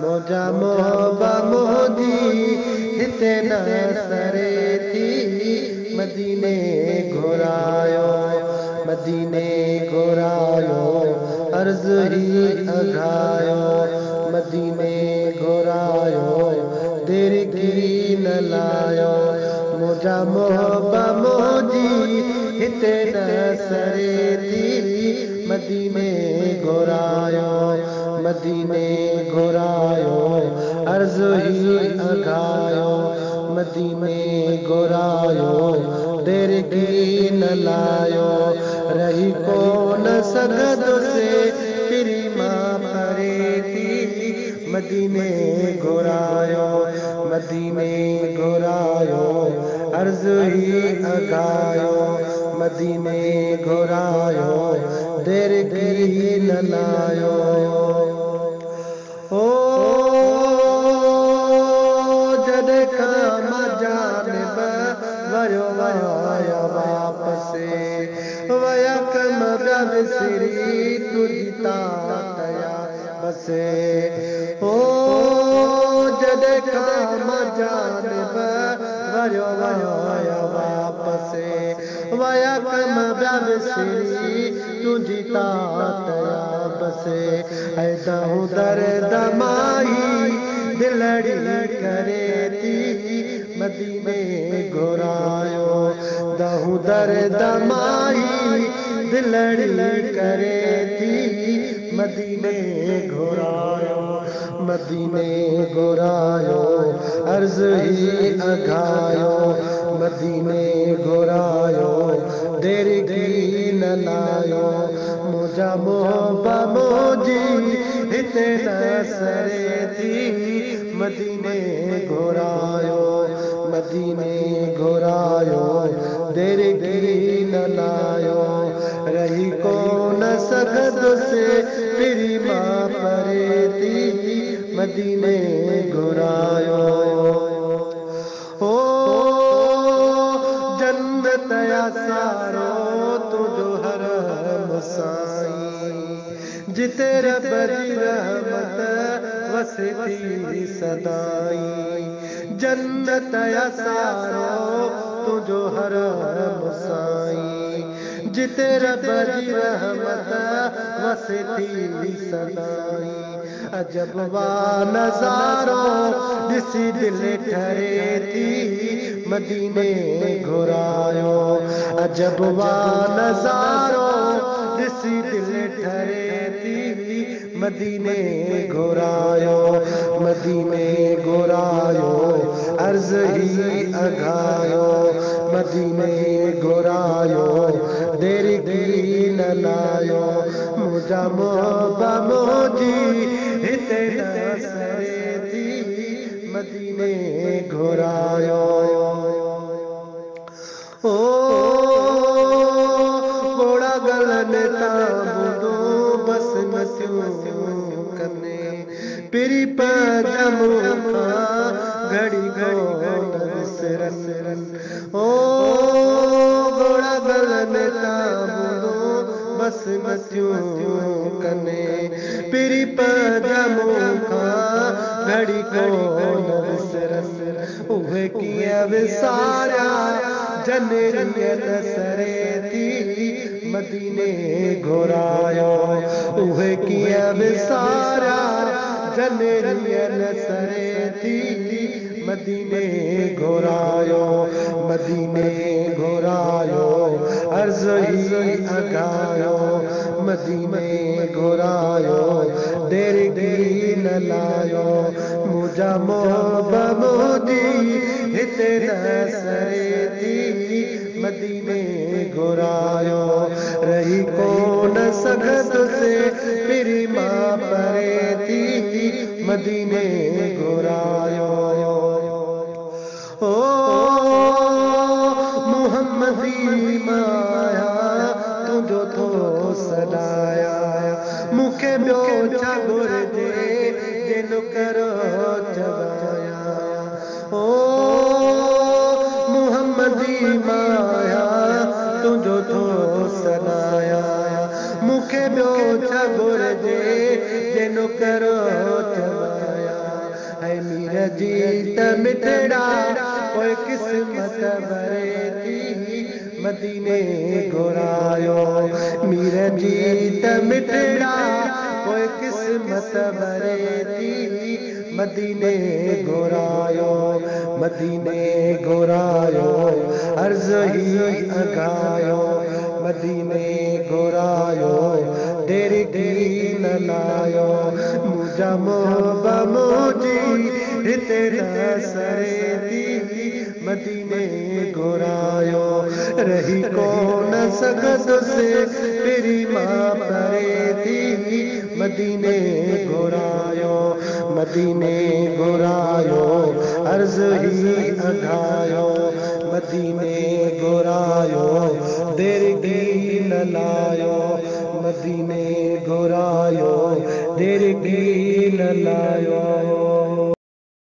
मुझा मोहबा मोदी हिते न सरे थी मदीने घुरायो मदीने घुरायो अर्ज़ ही अघायो मदीने घुरायो देर की न लायो मुझा मोहबा मोदी हिते न सरे थी मदीने घुरायो मदीने घुरायो अर्ज़ ही अघायो मदीने घुरायो देर की न लायो रही कोन सघंदुसि फिरी मां परे थी मदीने घुरायो मदीने घुरायो अर्ज़ ही अघायो मदीने घुरायो देर की न लायो ओ जॾहिं खां मां जानिब वयो वया वापस वया कम ॿिया विसरी तुंहिंजी तातया बस ओ जॾहिं खां मां जानिब वयो वया वापस वया कम ॿिया विसरी तुंहिंजी तातया बस ऐं दर्द माई दिलड़ी करे थी मदीने घुरायो दहूं दर्द माई दिलड़ी करे थी मदीने घुरायो मदीने घुरायो अर्ज़ ही अघायो मदीने घुरायो देर की न लायो मुझा मोहबा मोदी हिते न सरे थी मदीने घुरायो मदीने घुरायो देर की न लायो रही कोन सघंदुसि फिरी मां परे थी मदीने घुरायो ओ जन्नत या सारो तुझो हरम साईं जिते रब जी रहमत वसे थी सदाई जन्नत या सारो तुझो हरम साईं जिते रब जी रहमत वसे थी सदाई अजब वा नज़ारो ॾिसी दिल ठरे थी मदीने घुरायो अजब वा नज़ारो ॾिसी दिल ठरे थी मदीने घुरायो मदीने घुरायो अर्ज़ ही अघायो मदीने घुरायो देर की न लायो मुझा मोहबा मोदी हिते न सरे थी मदीने घुरायो ओ घोड़ा गलन तां ॿुधो बस मसियूं कने पिरी पजमू खां घड़ी कोन विसरन ओ घोड़ा गलन तां ॿुधो बस मसियूं कने पिरी पजमू खां घड़ी कोन विसरन उहे कीअं विसारिया जनरियत सरे थी मदीने घुरायो उहे कीअं विसारिया जनरियत सरे थी मदीने घुरायो मदीने घुरायो अर्ज़ ही अघायो मदीने घुरायो देर की न लायो मुझा मोहबा मोदी हिते न सरे थी मदीने घुरायो रही कोन सघंदुसि फिरी मां परे थी मदीने घुरायो ओ मुहम्मदी माया तुंहिंजो थो सॾाया मूंखे ॿियो छा घुरिजे जिन करो चवाया ओ मुहम्मदी माया तुंहिंजो थो सॾाया मूंखे ॿियो छा घुरिजे करो चवाया है मीर जीत मिठड़ा कोई किस्मत भरे थी मदीने घुरायो मीर जीत मिठड़ा कोई किस्मत भरे थी मदीने घुरायो मदीने घुरायो अर्ज़ ही अगायो मदीने घुरायो देर की न लायो मुझा मोहब्बा मुझी हिते सरे थी मदीने घुरायो रही कौन सकत से तेरी माँ परे थी मदीने घुरायो मदीने घुरायो अर्ज़ ही अघायो मदीने घुरायो देर की न लायो मदीने घुरायो देर की न लायो।